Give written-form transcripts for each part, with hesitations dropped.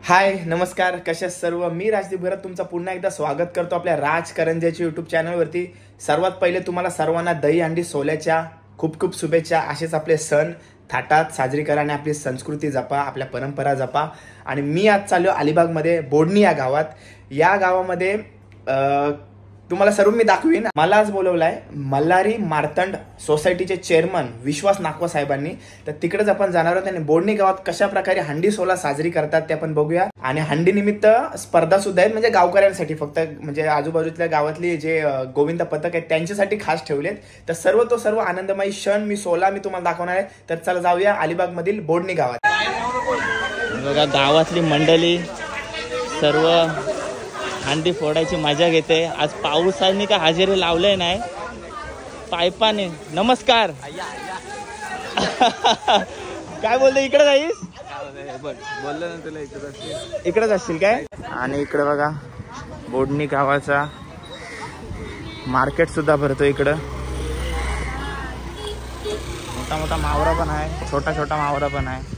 हाय नमस्कार, कशा सर्व. मी राजदीप घरत तुमचं पुन्हा एकदा स्वागत करतो आपल्या राज करंजेच्या यूट्यूब चॅनलवरती. सर्वात पहिले तुम्हाला सर्वांना दही अंडी सोल्याच्या खूप खूप शुभेच्छा. असेच आपले सण थाटात साजरी करा आणि आपली संस्कृती जपा, आपल्या परंपरा जपा. आणि मी आज चाललो अलिबागमध्ये बोडणी या गावात. या गावामध्ये तुम्हाला सर्व मी दाखवीन. मला आज बोलवलाय मल्हारी मार्तंड सोसायटीचे चेअरमन विश्वास नाकवा साहेबांनी. तर तिकडेच आपण जाणार आहोत आणि बोडणी गावात कशा प्रकारे हंडी सोला साजरी करतात ते आपण बघूया. आणि हंडी निमित्त स्पर्धा सुद्धा आहेत, म्हणजे गावकऱ्यांसाठी फक्त, म्हणजे आजूबाजूच्या गावातली जे गोविंद पथक आहेत त्यांच्यासाठी खास ठेवलेत. तर सर्व आनंदमयी क्षण मी तुम्हाला दाखवणार आहे. तर चला जाऊया अलिबाग मधील बोडणी गावात. बघा गावातली मंडळी सर्व हंडी फोडायची मजा घेते. आज पावसाने का हजेरी लावलंय नाही, पायपाने. नमस्कार. काय बोलतो, इकडे जाईस? बोललो ना तुला, इकडेच असतील काय. आणि इकडे बघा बोडणी गावाचा मार्केट सुद्धा भरतो. इकडं मोठा मोठा मावरा पण आहे, छोटा छोटा मावरा पण आहे.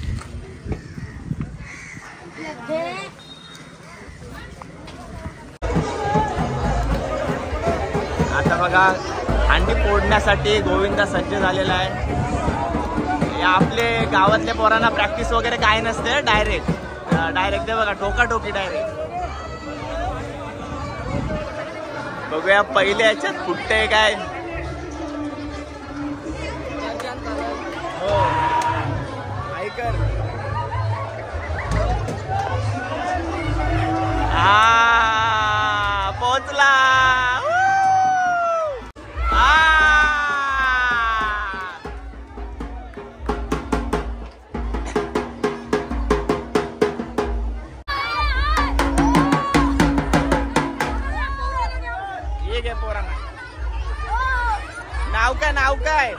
आता बघा हंडी फोडण्यासाठी गोविंदा सज्ज झालेला आहे. आपले गावातल्या पोरांना प्रॅक्टिस वगैरे काय नसते, डायरेक्ट ते बघा टोकाटोकी डायरेक्ट. बघूया पहिले याच्यात फुटते काय. हो ऐकर, पोचला. नाव काय?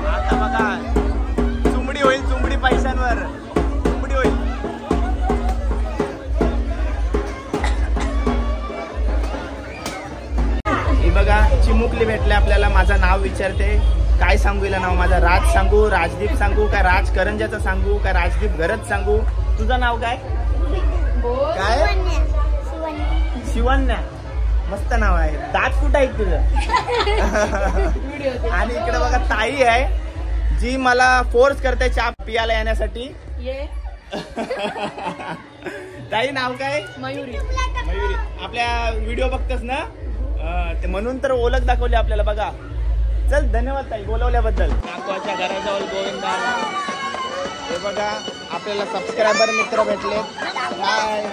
आता बघा चुमडी होईल, चुमडी पैशांवर चुमडी होईल. ही बघा चिमुकली भेटले आपल्याला. माझं नाव विचारते, काय सांगू हिला नाव माझं? राज सांगू, राजदीप सांगू, का राज करंजाचं सांगू, का राजदीप घरत सांगू? तुझं नाव काय? काय? शिवन्या. मस्त नाव आहे. दात कुठं आहे तुझं? आणि इकडे बघा ताई आहे जी मला फोर्स करते चहा पियाला येण्यासाठी. ताई नाव काय? मयुरी. मयुरी. आपल्या व्हिडिओ बघतस ना, ते म्हणून तर ओळख दाखवली आपल्याला. बघा चल, धन्यवाद ताई बोलवल्याबद्दल. नाकवाच्या घराजवळ गोविंदा. हे बघा आपल्याला सबस्क्रायबर मित्र भेटले. हाय.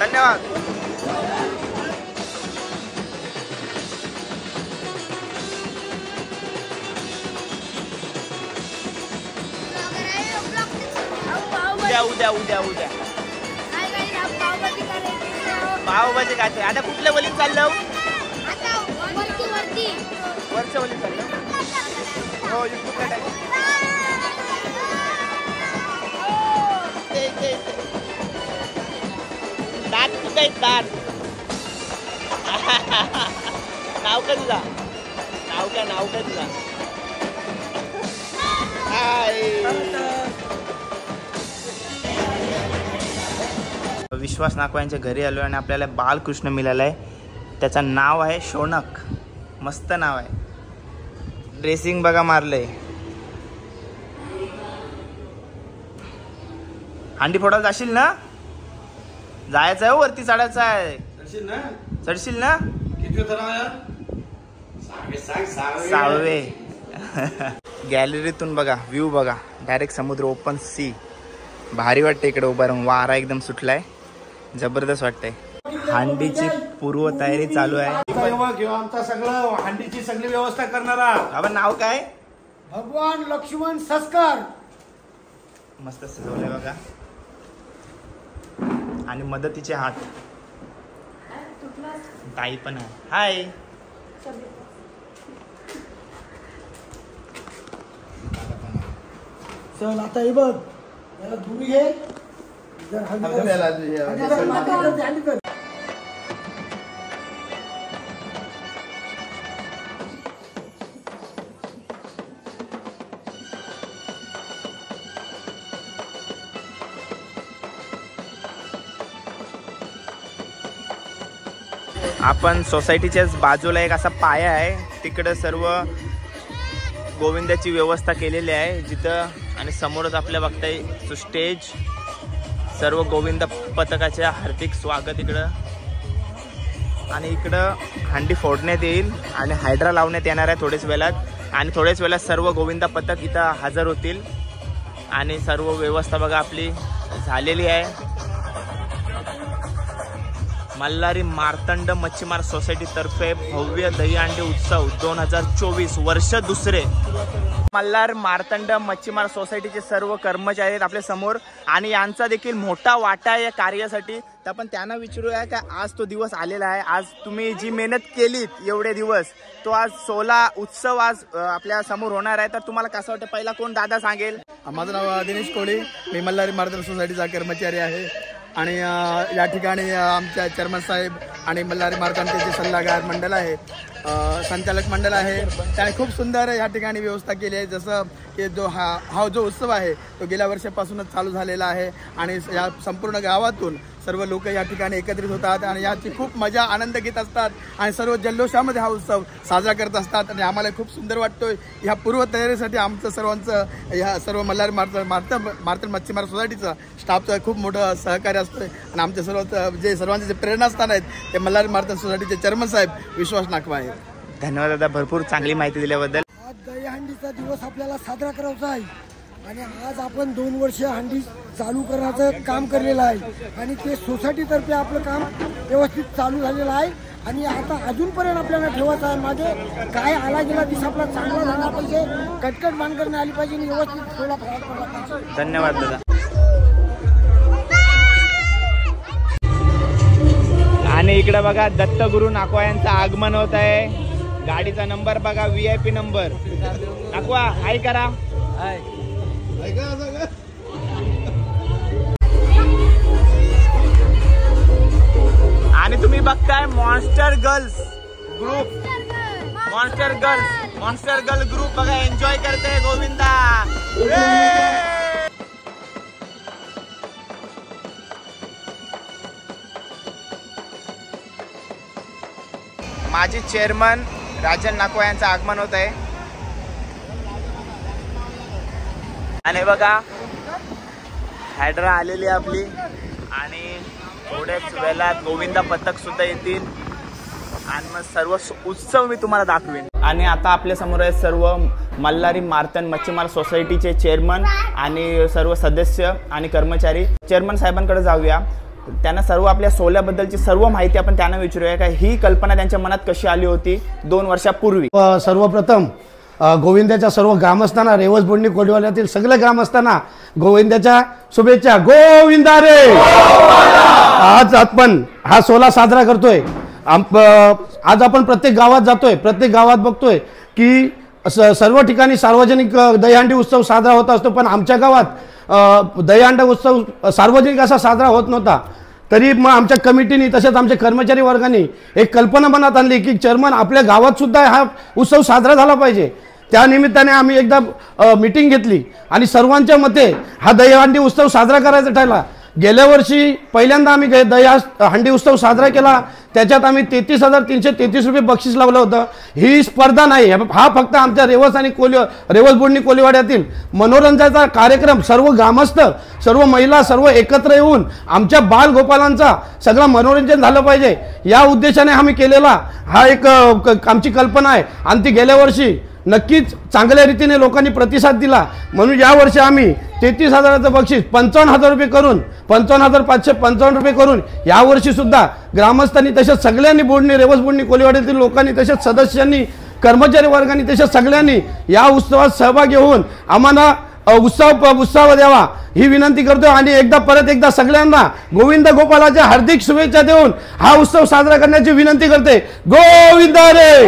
धन्यवाद. उद्या उद्या उद्या पावभाजी खायचं. आता कुठल्या वलीत चाललो? वरच्या वलीत चाललो. हो युट्यूबला टाक. दात कुठे आहेत? दात. नाव का तुझा? नाव काय तुझा? विश्वास नाकवा यांच्या घरी आलो आणि आपल्याला बालकृष्ण मिळालाय. त्याचं नाव आहे शौनक. मस्त नाव आहे. ड्रेसिंग बघा मारलंय. हंडी फोडायला जाशील ना? जायचं आहे, वरती चढायचं आहे. चढशील ना? सहावे. गॅलरीतून बघा व्ह्यू बघा, डायरेक्ट समुद्र, ओपन सी. भारी वाटते इकडे उभा राहून, वारा एकदम सुटलाय, जबरदस्त वाटतंय. हांडीची पूर्व तयारी चालू आहे. आमचा सगळं हांडीची सगळी व्यवस्था करणारा. बाबा नाव काय? भगवान लक्ष्मण संस्कार. मस्त सजवलंय बघा. आणि मदतीचे हात ताई पण आहे. हाय. चल आता हे बघ, याला धुवी घे. जर आपण सोसायटीच्याच बाजूला एक असा पाया आहे, तिकडं सर्व गोविंदाची व्यवस्था केलेली आहे जिथं. आणि समोरच आपल्या बघताय तो स्टेज. सर्व गोविंद पथकाचे हार्दिक स्वागत इकडं. आणि इकडं हंडी फोडण्यात येईल आणि हायड्रा लावण्यात येणार आहे थोड्याच वेळात. आणि थोड्याच वेळात सर्व गोविंद पथक इथं हजर होतील. आणि सर्व व्यवस्था बघा आपली झालेली आहे. मल्हारी मार्तंड मच्छीमार सोसायटी तर्फे भव्य दहीहंडी उत्सव 2024 वर्ष दुसरे. मल्हार मार्तंड मच्छीमार सोसायटीचे सर्व कर्मचारी आहेत आपल्या समोर आणि यांचा देखील मोठा वाटा आहे या कार्यासाठी. तर आपण त्यांना विचारूया का आज तो दिवस आलेला आहे. आज तुम्ही जी मेहनत केलीत एवढे दिवस, तो आज 16 उत्सव आज आपल्या समोर होणार आहे. तर तुम्हाला कसं वाटतं, पहिला कोण दादा सांगेल? माझं नाव दिनेश कोळी, मी मल्हारी मार्तंड सोसायटीचा कर्मचारी आहे. आणि या ठिकाणी आमच्या चेअरमन साहेब आणि मल्हारी मार्तंडचे सल्लागार मंडळ आहे, संचालक मंडळ आहे, त्याने खूप सुंदर या ठिकाणी व्यवस्था केली आहे. जसं की हा जो उत्सव आहे तो गेल्या वर्षापासूनच चालू झालेला आहे. आणि या संपूर्ण गावातून सर्व लोक या ठिकाणी एकत्रित होतात आणि याची खूप मजा आनंद घेत असतात आणि सर्व जल्लोषामध्ये हा उत्सव साजरा करत असतात. आणि आम्हाला खूप सुंदर वाटतोय. ह्या पूर्वतयारीसाठी आमचं सर्वांचं, ह्या सर्व मल्हारी मार्तंड मच्छीमार सोसायटीचं स्टाफचं खूप मोठं सहकार्य असतोय. आणि आमच्या सर्वांचे जे प्रेरणास्थान आहेत ते मल्हारी मार्तंड सोसायटीचे चेअरमन साहेब विश्वास नाकवा आहेत. धन्यवाद दादा, भरपूर चांगली माहिती दिल्याबद्दल. आज दहीहंडीचा दिवस आपल्याला साजरा करायचा आहे आणि आज आपण 2 वर्ष हंडी चालू करण्याचं काम केलेलं आहे आणि ते सोसायटीतर्फे आपलं काम व्यवस्थित चालू झालेलं आहे. आणि आता अजूनपर्यंत आपल्याला ठेवायचं आहे. मागे काय आला गेला दिवस आपला चांगला झाला पाहिजे, कटकट मान करण्यात आली पाहिजे आणि व्यवस्थित थोडा फरक पडला पाहिजे. धन्यवाद दादा. आणि इकडे बघा दत्तगुरु नाकवा यांचं आगमन होत आहे. गाडीचा नंबर बघा, VIP नंबर. नाकवा हाय करा. आणि तुम्ही बघताय मॉन्स्टर गर्ल्स ग्रुप बघा, एन्जॉय करते गोविंदा. माजी चेअरमन राजन नाकवा यांचं आगमन होत आहे. आणि बघा हायड्रा आलेली आपली आणि थोड्याच वेळात गोविंदा पथक सुद्धा येतील आणि मग सर्व उत्सव मी तुम्हाला दाखवेन. आणि आता आपल्या समोर आहे सर्व मल्हारी मार्तंड मच्छीमार सोसायटीचे चेअरमन आणि सर्व सदस्य आणि कर्मचारी. चेअरमन साहेबांकडे जाऊया, त्यांना सर्व आपल्या सोल्याबद्दलची सर्व माहिती आपण त्यांना विचारूया का ही कल्पना त्यांच्या मनात कशी आली होती 2 वर्षापूर्वी. सर्वप्रथम गोविंदाच्या सर्व ग्रामस्थांना, रेवस बोंडणी कोडीवाल्यातील सगळे ग्रामस्थांना गोविंदाच्या शुभेच्छा. गोविंदा रे. आज आपण हा 16 साजरा करतोय. आज आपण प्रत्येक गावात जातोय, प्रत्येक गावात बघतोय की सर्व ठिकाणी सार्वजनिक दहीहंडी उत्सव साजरा होत असतो. पण आमच्या गावात दहीहंडी उत्सव सार्वजनिक असा साजरा होत नव्हता. तरी मग आमच्या कमिटीने तसेच आमच्या कर्मचारी वर्गाने एक कल्पना मनात आणली की चेअरमन आपल्या गावात सुद्धा हा उत्सव साजरा झाला पाहिजे. त्या निमित्ताने आम्ही एकदा मीटिंग घेतली आणि सर्वांच्या मते हा दहीहंडी उत्सव साजरा करायचा ठरला. गेल्या वर्षी पहिल्यांदा आम्ही दहीहंडी उत्सव साजरा केला त्याच्यात आम्ही 33,333 रुपये बक्षीस लावलं होतं. ही स्पर्धा नाही, हा फक्त आमच्या रेवस आणि रेवस बोडणी कोलीवाड्यातील मनोरंजनाचा कार्यक्रम. सर्व ग्रामस्थ, सर्व महिला, सर्व एकत्र येऊन आमच्या बालगोपालांचा सगळं मनोरंजन झालं पाहिजे या उद्देशाने आम्ही केलेला हा एक आमची कल्पना आहे. आणि ती गेल्या वर्षी नक्कीच चांगल्या रीतीने लोकांनी प्रतिसाद दिला. म्हणून यावर्षी आम्ही 33,000चं बक्षीस 55,000 रुपये करून 55,555 रुपये करून यावर्षी सुद्धा ग्रामस्थांनी तसेच सगळ्यांनी बोडणी, रेवस बोडणी कोलीवाड्यातील लोकांनी तसेच सदस्यांनी, कर्मचारी वर्गाने तसेच सगळ्यांनी या उत्सवात सहभागी होऊन आम्हाला उत्साह द्यावा ही विनंती करतो. आणि परत एकदा सगळ्यांना गोविंद गोपालाच्या हार्दिक शुभेच्छा देऊन हा उत्सव साजरा करण्याची विनंती करते. गोविंद रे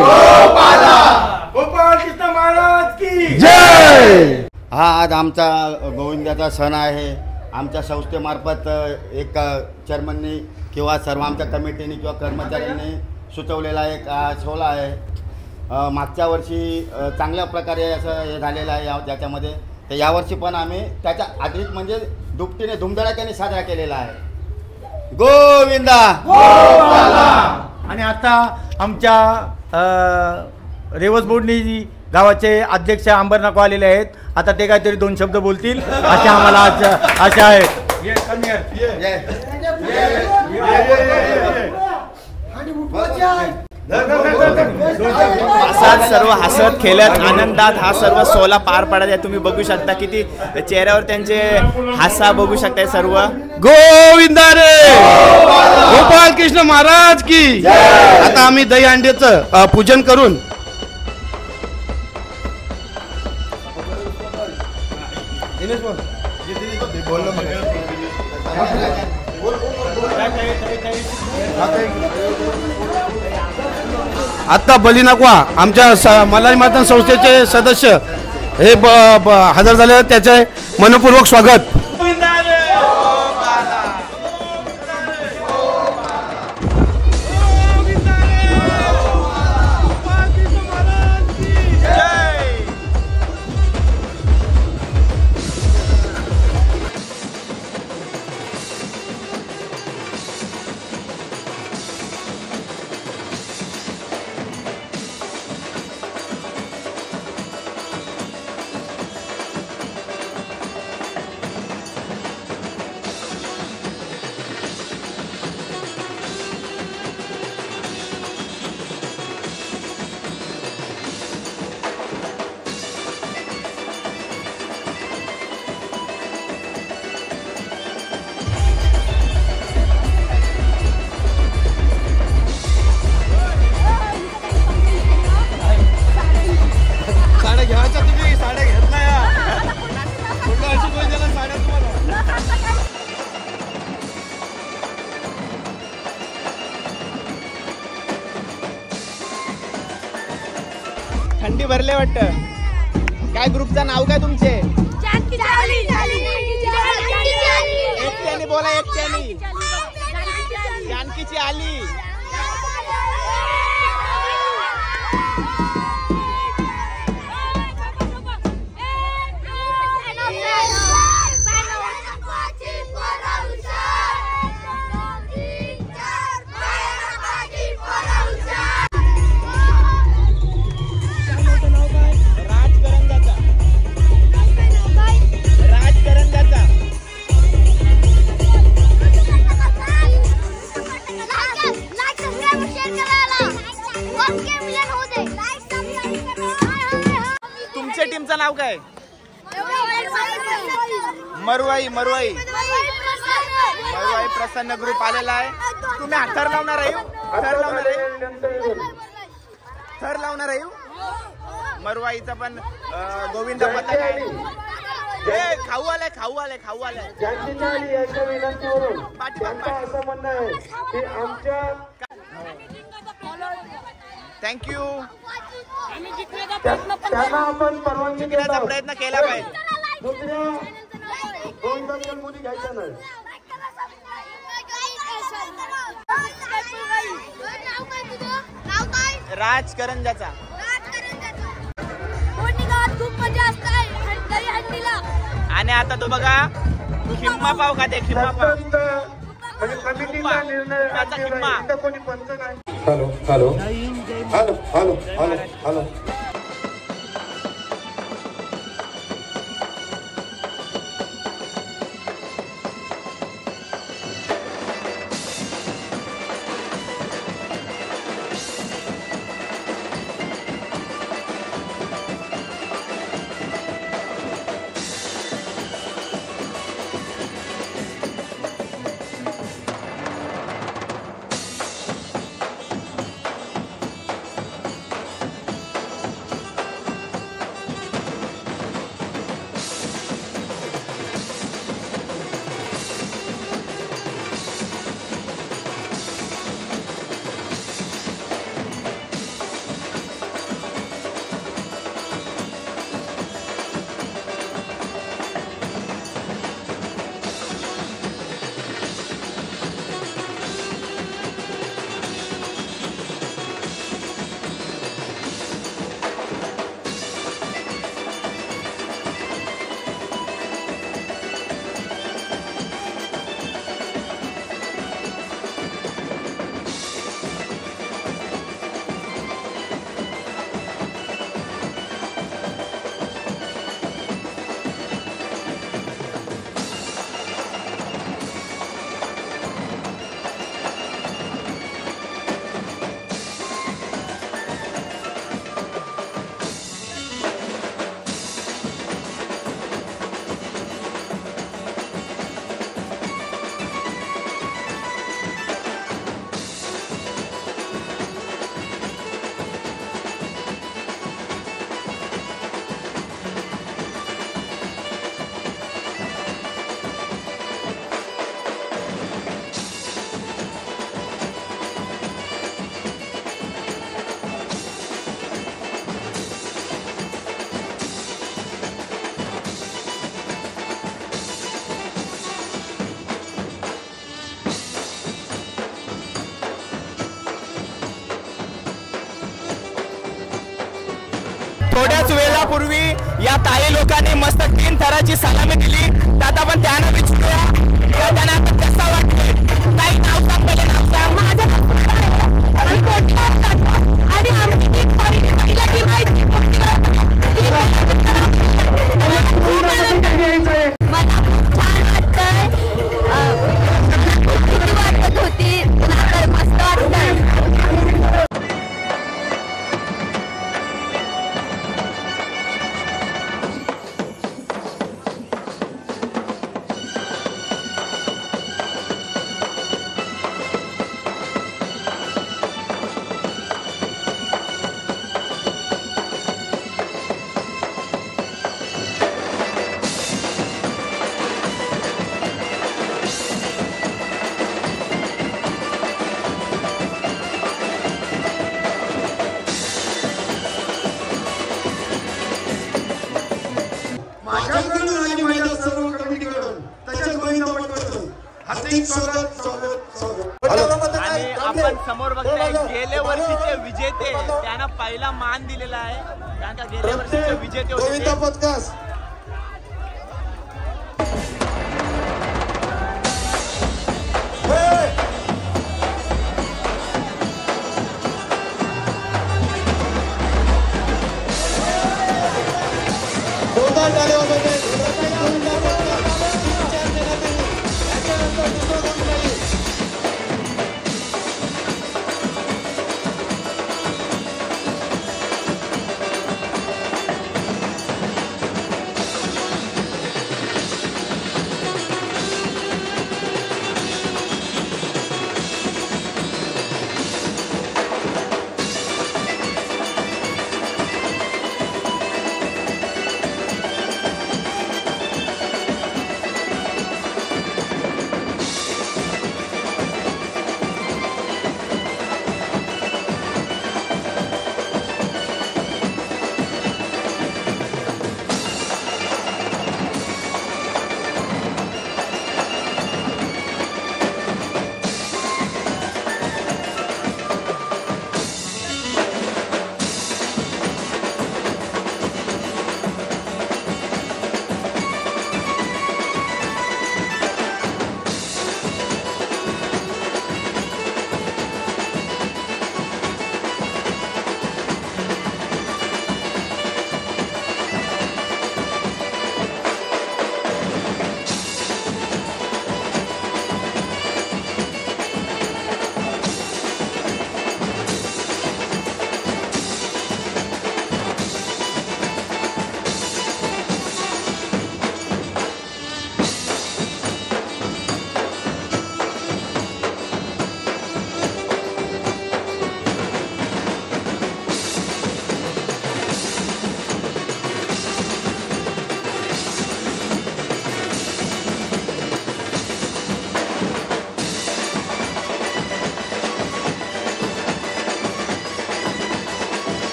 गोपाल कृष्ण महाराज की जय. हा आज आमचा गोविंदाचा सण आहे. आमच्या संस्थेमार्फत एक चेअरमननी किंवा सर्व आमच्या कमिटीने किंवा कर्मचाऱ्यांनी सुचवलेला एक सोहळा आहे. मागच्या वर्षी चांगल्या प्रकारे असं हे झालेलं आहे त्याच्यामध्ये. तर यावर्षी पण आम्ही त्याच्या अधिक म्हणजे दुपटीने धुमधडाक्याने साजरा केलेला आहे. गोविंदा. आणि आता आमच्या रेवस बोडणी गावाचे अध्यक्ष अंबर नाको आलेले आहेत. आता ते काहीतरी 2 शब्द बोलतील असे आम्हाला आशा आहे. असाच सर्व हसत खेळत आनंदात हा सर्व सोहळा पार पडत आहे. तुम्ही बघू शकता किती चेहऱ्यावर त्यांचे हासा बघू शकताय सर्व. गोविंदा रे गोपाल कृष्ण महाराज की. आता आम्ही दही अंड्याचं पूजन करून आता बली नाकवा आमच्या मल्हारी मार्तन संस्थेचे सदस्य हे हजर झाले. त्याचे मनपूर्वक स्वागत. थंडी भरले वाटतं. काय ग्रुपचं नाव काय तुमचे? एकट्याने बोला, एकट्याने. जानकीची आली. टीमचं नाव काय? मरुवाई. मरुवाई प्रसन्न ग्रुप आलेला आहे. तुम्ही थर लावणार आहे? थर लावणार आहे मरुवाईचा पण गोविंद पथक आहे. खाऊ आलाय. थँक्यू. प्रयत्न केला पाहिजे. राजकरंजाचा. आणि आता तो बघा खिम्मा पाव खाते. खिम्मा पाव म्हणजे कमिटीचा निर्णय अंतिम आहे. इथं कोणी पंच नाही. Hello hello hello hello hello hello थोड्याच वेळापूर्वी या ताई लोकांनी मस्त 3 थराची सलामी दिली. आता आपण त्यांना विचारूया त्यांना आता कसा वाटतोय. ताई नाव सांग, पहिले नाव सांग. माझं आणि आमची टीम पहिला टीम आहे. मला छान वाटतंय. किती वाटत होती मस्त वाटतंय. आणि आपण समोर बघताय गेल्या वर्षीचे विजेते त्यांना पहिला मान दिलेला आहे. कारण का गेल्या वर्षीचे विजेते होते.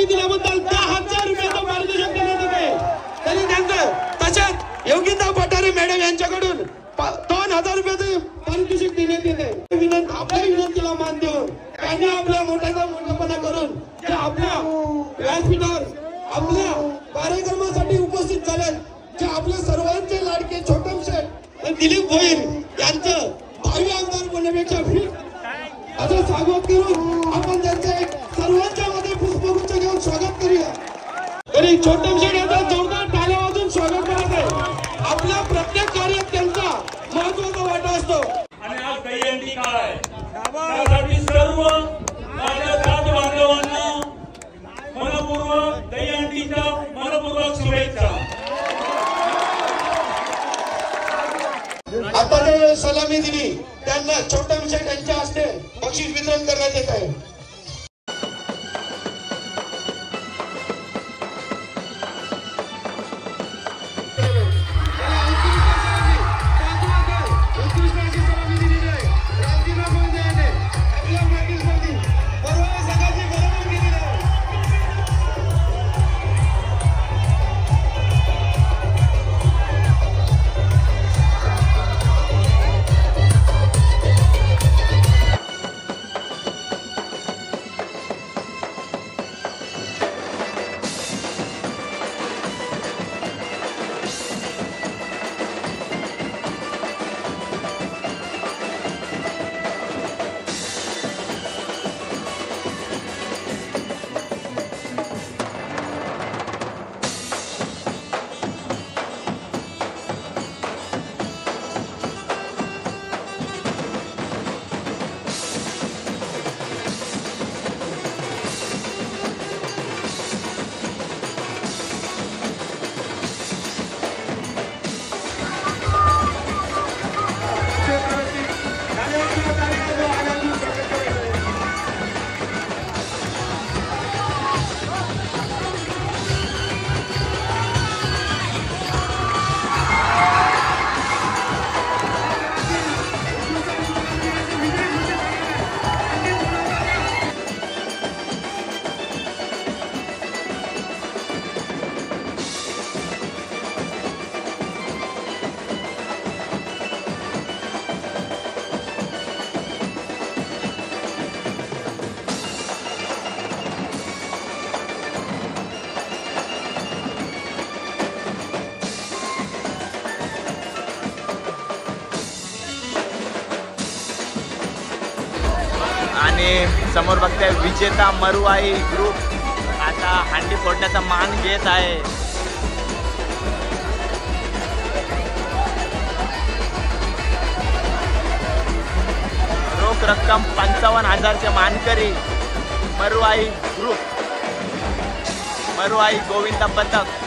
सलामी दिल्याबद्दल 10,000 रुपयाचं पारितोषिक देण्यात येत आहे. तरी त्यांचं तशाच योगिता पठारे मॅडम यांच्याकडून 2,000 रुपयाचं पारितोषिक देण्यात येत आहे. आपल्या विनंतीला मान देऊन त्यांनी आपल्या मोठ्याचा मोठेपणा करून जे आपल्या व्यासपीठावर आपल्या कार्यक्रमासाठी उपस्थित झाले, जे आपल्या सर्वांचे लाडके छोटम शेठ दिलीप भोईर यांचं 10वी आमदार बनण्यापेक्षा असं स्वागत करून आपण त्यांचं एक सर्वांच्या मध्ये पुष्पगुच्छ घेऊन स्वागत करूया. तरी छोटम शेठ यांचं जोरदार टाळ्या वाजून स्वागत करत आहे. आपल्या प्रत्येक कार्यात त्यांचा महत्वाचा वाटा असतो. आणि आज दहीहंडी काळ आहे, त्यासाठी सर्व माझ्या जात बांधवांना मनपूर्वक दहीहंडीच्या मनपूर्वक शुभेच्छा. आता जे सलामी दिली त्यांना छोटम शेठ यांच्या हस्ते बक्षीस वितरण करण्यात येत आहे. आणि समोर बघताय विजेता मरुआई ग्रुप आता हंडी फोडण्याचा मान घेत आहे. रोख रक्कम 55,000चे मानकरी मरुआई ग्रुप, मरुआई गोविंद पथक.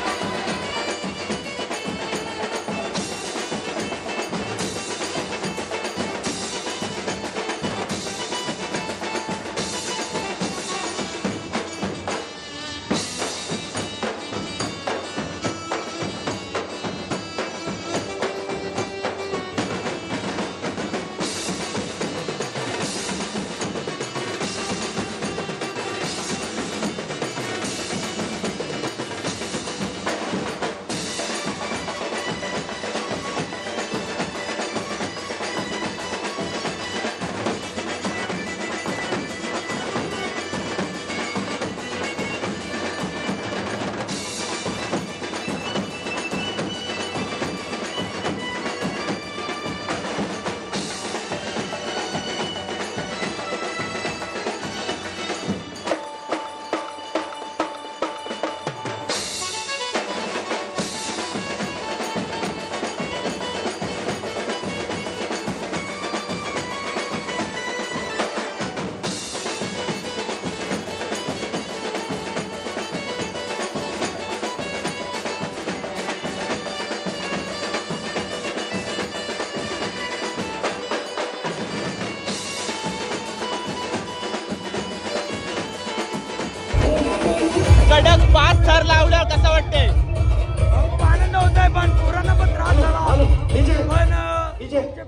कडक 5 थर लावल्यावर कसं वाटतंय? खूप आनंद होत आहे, पण पोरांना पण त्रास झाला. पण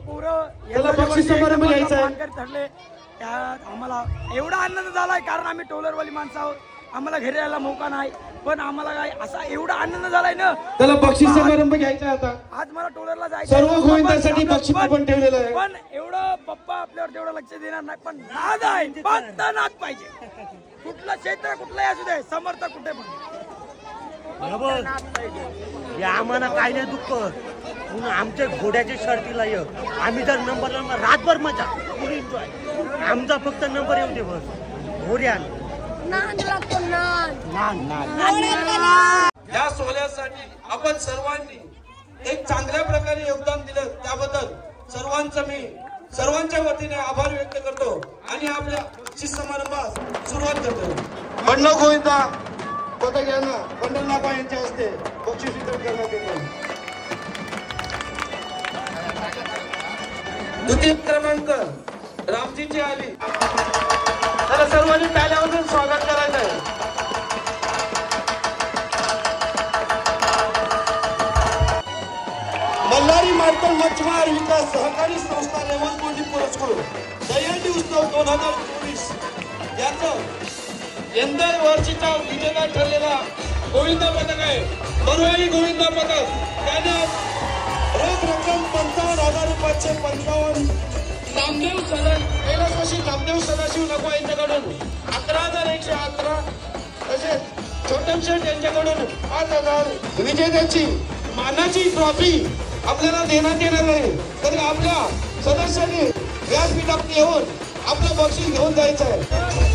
पोरं ठरले त्यात आम्हाला एवढा आनंद झालाय, कारण आम्ही टोलरवाली माणसं आहोत. आम्हाला घरी यायला मौका नाही, पण आम्हाला काय असा एवढा आनंद झालाय ना. त्याला बक्षीस समारंभ घ्यायचा आता. आज मला टोलरला जायचं, सर्व गोविंदासाठी बक्षीस पण ठेवलेलं आहे. पण एवढं पप्पा आपल्यावर तेवढं लक्ष देणार नाही, पण नाद आहे, फक्त नाद पाहिजे. कुठलं क्षेत्र कुठलंही असू दे, समर्थ कुठे पण बरोबर. या आम्हाला काय नाही दुःख, म्हणून आमच्या घोड्याच्या शर्तीला ये. आम्ही जर नंबर रातभर मजा आमचा फक्त नंबर येऊ दे बस. घोड्या या सोहळ्यासाठी आपण सर्वांनी एक चांगल्या प्रकारे योगदान दिलं, त्याबद्दल सर्वांच्या वतीने आभार व्यक्त करतो आणि आपल्या बक्षीस समारंभास सुरुवात करतो. बंडो गोविंदा पदक यांना बंडल नागा यांच्या हस्ते बक्षीस वितरण करण्यात येते. द्वितीय क्रमांक रामजीची आली, तर सर्वांनी टाळ्यावरून स्वागत करायचं आहे. मल्हारी मार्कल मच्छीमार विकास सहकारी संस्था रेवणकोंडी पुरस्कार दहीहंडी उत्सव 2024 याचं यंदा वर्षीचा विजेता ठरलेला गोविंदा पदक आहे. बरुवाई गोविंदा पदक त्याने रोख रक्कम 55,000 रुपयाचे 55 नामदेव कैलासवासी नामदेव सदाशिव नगवा यांच्याकडून 11,111 तसेच छोटम शेठ यांच्याकडून 5,000 विजेत्याची मानाची ट्रॉफी आपल्याला देण्यात येणार आहे. तरी आपल्या सदस्यांनी व्यासपीठावर येऊन आपलं बक्षीस घेऊन जायचं आहे.